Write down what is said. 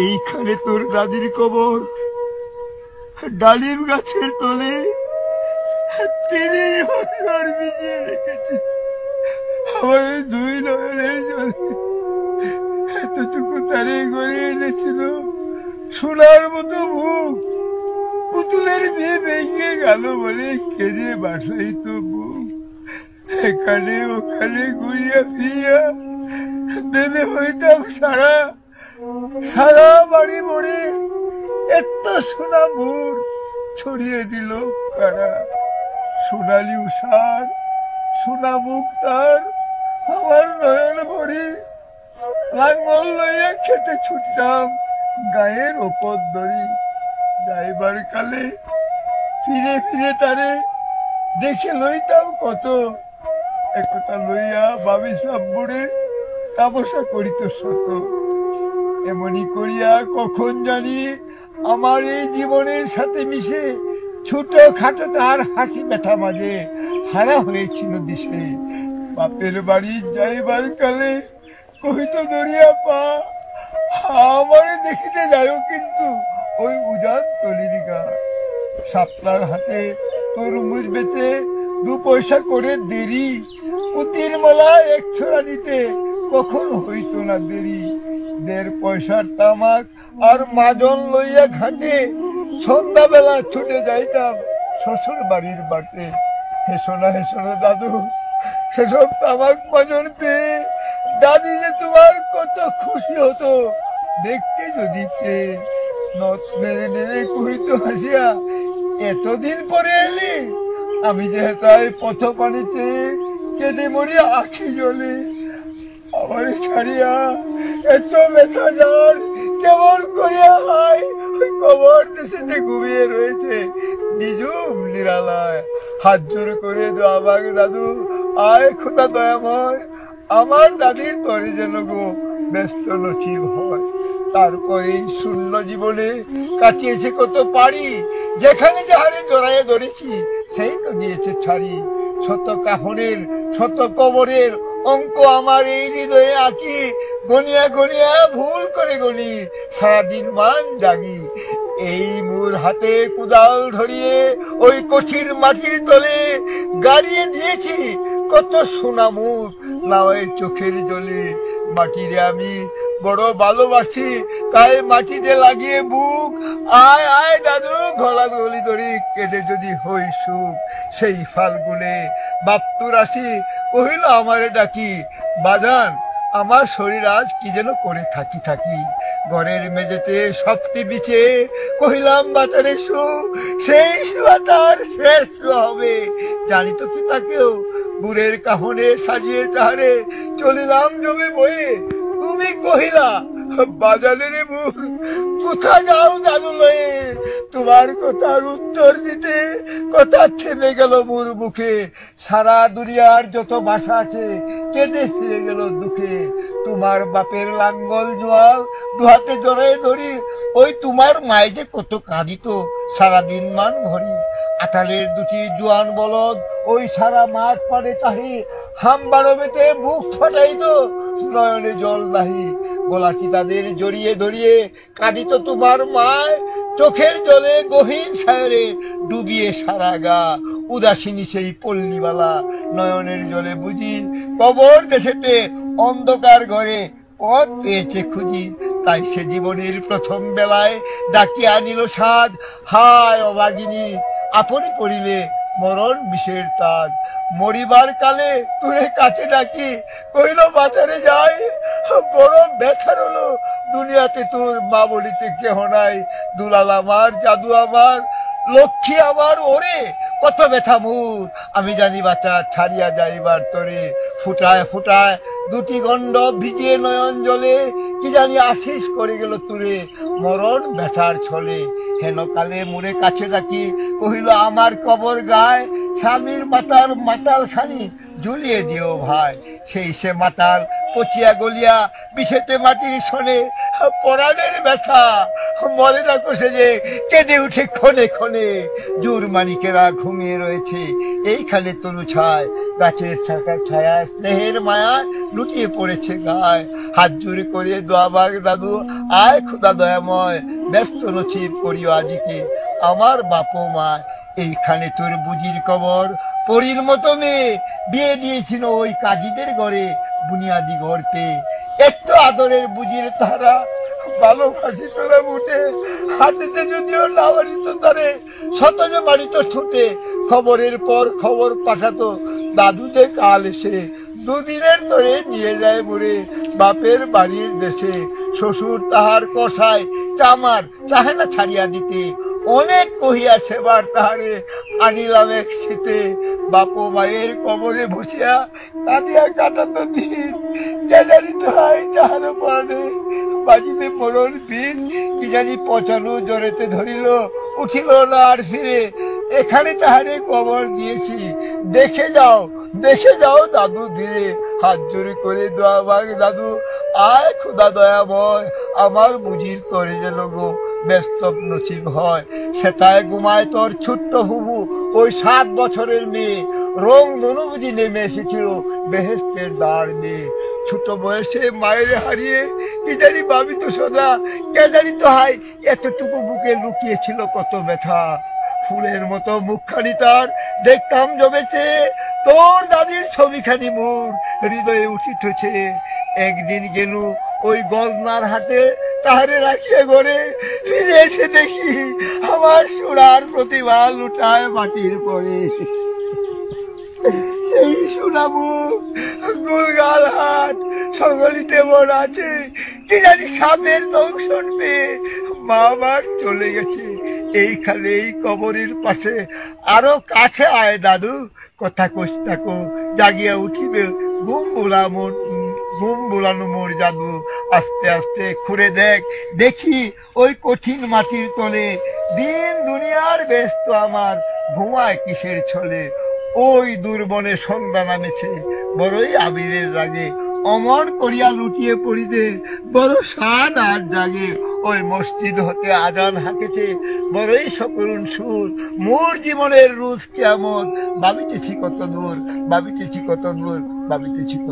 এইখানে তোর দাদির কবর, ডালিম গাছের তলে 30 বছর ভিজিয়ে রেখেছি আমার দুই নয়নের জলে। এতটুকু তারে গড়িয়ে এনেছিল সোনার মতো মুখ, পুতুলের বিয়ে ভেঙে গেল বলে কেঁদে বাসাইত বুক। এখানে ওখানে ঘুরিয়া ফিরিয়া ভেবে হইতাম সারা সারা বাড়ি মরে এত সোনা মুর ছড়িয়ে দিল কারা। সোনালি উষার সোনা মুখ তার আমার নয়ন ভরি। লাঙ্গল লইয়া খেতে ছুটতাম গায়ের ওপর দড়ি। যাইবার কালে ফিরে ফিরে তারে দেখে লইতাম কত। একথা লইয়া বাবি সব বুড়ে তাপসা করিত শত। এমনি করিয়া কখন জানি আমার এই জীবনের সাথে মিশে ছোট খাটো তার হাসি ব্যথা মাঝে হারা হয়েছিল দিশে। বাপের বাড়ি যাইবার কালে কহিত দরিয়া পা আমারে দেখিতে যাও কিন্তু ওই উজান তলির গা। শাপলার হাতে তরমুজ বেচে 2 পয়সা করে দেরি। পুতির মালা 1 ছড়া নিতে কখন হইত না দেরি। 1.5 পয়সার তামাক আর মাজন লইয়া ঘাটে সন্ধ্যাবেলা ছুটে যাইতাম শ্বশুর বাড়ির বাটে। হেসোনা হেসোনা দাদু, সেসব তামাক মাজন পেয়ে দাদি যে তোমার কত খুশি হতো দেখতে যদি পেয়ে। নথ নেড়ে নেড়ে কহিত হাসিয়া, এতদিন পরে এলি? আমি যে হেতায় পথ পানিতে কেঁদে মরি আখি জলে। আমার ছাড়িয়া এত ব্যথা যার কেমন করিয়া হয় ওই কবর দেশেতে ঘুমিয়ে রয়েছে নিজুম নিরালায়। হাত জোর করে দোয়াবাগ দাদু, আয় খোদা দয়াময়, আমার দাদির তরে যেন গো ব্যস্ত নচিব হয়। তারপরে শূন্য জীবনে কাটিয়েছে কত পারি, যেখানে যাহারে জড়াইয়ে ধরেছি সেই তো দিয়েছে ছাড়ি। শত কাফনের শত কবরের অঙ্ক আমার এই হৃদয়ে আঁকি, গনিয়া গনিয়া ভুল করে গনি সারাদিন মান জাগি। এই মোর হাতে কুদাল ধরিয়ে ওই কঠিন মাটির তলে গাড়িয়ে দিয়েছি কত সোনা মুখ নাওয়ের চোখের জলে। মাটিরে আমি বড় ভালোবাসি, তাই মাটিতে লাগিয়ে বুক। আয় আয় দাদু, গলা গলি ধরি কেটে যদি হই সুখ। সেই ফাল্গুনে বাপ্তুর আসি কহিল আমারে ডাকি, বাজান আমার শরীর আজ কি যেন করে থাকি থাকি। ঘরের মেঝেতে সবটি বিছে কহিলাম বাজারে শু, সেই শুয়া তার শেষ হবে। জানি তো কি তাকেও বুড়ের কাহনে সাজিয়ে তাহারে চলিলাম জমে বয়ে। তুমি কহিলা বাজারের বুড় কোথা যাও দাদু লয়ে। তোমার কথার উত্তর দিতে কথা থেমে গেল মোর মুখে। সারা দুনিয়ার যত ভাষা আছে কেঁদে ফিরে গেল দুঃখে। তোমার বাপের লাঙ্গল জোয়াল দুহাতে জড়াই ধরি, ওই তোমার মায়ে যে কত কাঁদিত সারাদিন মান ভরি। আটালের 2টি জোয়ান বলদ ওই সারা মাঠ পাড়ে চাহি, হামবাড়বেতে বুক ফাটাইত নয়নে জল নাহি। গলাটি তাদের জড়িয়ে ধরিয়ে কাঁদিত তোমার মায়, চোখের জলে গহীন সায়রে ডুবিয়ে সারা গা। উদাসিনী সেই পল্লীবালা নয়নের জলে বুঝি, কবর দেশেতে অন্ধকার ঘরে পথ পেয়েছে খুঁজি। তাই সে জীবনের প্রথম বেলায় ডাকিয়া আনিল সাজ, হায় অভাগিনী আপনি পড়িলে মরণ বিষের তাজ। মরিবার কালে তুই কাছে ডাকি কইল বাজারে যাই, বড় ব্যথার হলো দুনিয়াতে তোর মা বলিতে কেহ নাই। দুলাল আমার, জাদু আমার, লক্ষ্মী আমার, ওরে কত ব্যথা মোর। আমি জানি বাচ্চা ছাড়িয়া যাইবার তরে, ফুটায় ফুটায় 2টি গণ্ড ভিজিয়ে নয়ন জলে। কি জানি আশিস করে গেল তুরে মরণ ব্যথার ছলে। হেন কালে মোরে কাছে ডাকি কহিল আমার কবর গায়, স্বামীর মাতার মাতাল খানি ঝুলিয়ে দিও ভাই। সেই সে মাতাল পচিয়া গলিয়া বিষেতে মাটির শোনে, পরাণের ব্যথা মরে না কষে যে কেঁদে উঠে ক্ষণে ক্ষণে। জোর মানিকেরা ঘুমিয়ে রয়েছে এইখানে তনু ছায়, গাছের ছায়া স্নেহের মায়া লুটিয়ে পড়েছে গায়। হাত জোড়ে করে দোয়া মাগ দাদু, আয় খোদা দয়াময়, ব্যস্ত নছিব করিও আজিকে আমার বাপ মা। এইখানে তোর বুঝির কবর, পরীর মতো মেয়ে বিয়ে দিয়েছিল ওই কাজীদের ঘরে, বুনিয়াদি ঘর পেয়ে একটু আদরের বুঝির তারা ভালো ফাঁসি তোলা উঠে হাতেতে যদিও না বাড়িত তারে শতজ বাড়িত ছুটে খবরের পর খবর পাঠাতো দাদু যে কাল এসে দুদিনের ধরে নিয়ে যায় মরে বাপের বাড়ির দেশে। শ্বশুর তাহার কষায় চামার চাহে না ছাড়িয়া দিতে, অনেক কহিয়া সেবার তাহারে আনিলাম এক শীতে। বাপ মায়ের কবরে বসিয়া কাঁদিয়া কাটাতো দিন, কে জানি তো হয় তাহারও পড়ে বাজিতে পড়ল দিন। কি জানি পচানো জ্বরেতে ধরিল, উঠিল না আর ফিরে। এখানে তাহারে কবর দিয়েছি, দেখে যাও দেখে যাও দাদু ধীরে। হাত জোরে করে দোয়া মাগ দাদু, আয় খোদা দয়াময়, আমার বুঝির তরে যেন গো ব্যস্ত নসিব হয়। সেটায় ঘুমায় তোর ছোট্ট হুবু ওই 7 বছরের মেয়ে, রং ধনু বুঝি নেমে এসেছিল বেহেস্তের দ্বার দিয়ে। ছোট বয়সে মায়ের হারিয়ে কি জানি ভাবি তো সদা, কে জানি তো হাই এতটুকু বুকে লুকিয়েছিল কত ব্যথা। ফুলের মতো মুখখানি তার দেখতাম জমেছে, তোর দাদির ছবিখানি মোর হৃদয়ে উঠিতেছে। একদিন গেল ওই গজনার হাটে তাহারে রাখিয়া ঘরে, ফিরে এসে দেখি আমার সোনার প্রতিভা লুটায় মাটির পরে। সেই সোনামু গুলগাল হাট সকলিতে মন আছে, কি জানি সাপের দংশন পেয়ে মা আমার চলে গেছে। এইখানে এই কবরের পাশে আরো কাছে আয় দাদু, কথা কস থাকো জাগিয়া উঠিবে ঘুম বোলানো মোর জাদু। আস্তে আস্তে খুঁড়ে দেখ দেখি ওই কঠিন মাটির তলে, দিন দুনিয়ার ব্যস্ত আমার ঘুমায় কিসের ছলে। ওই দুর্বনে সন্ধ্যা নামেছে বড়ই আবিরের রাগে, অমর করিয়া লুটিয়ে পড়িতে বড় সাদ আর জাগে। ওই মসজিদ হতে আজান হাঁকেছে বড়ই সকরুণ সুর, মোর জীবনের রোজ কেমন ভাবিতেছি কত দূর, ভাবিতেছি কত দূর, ভাবিতেছি কত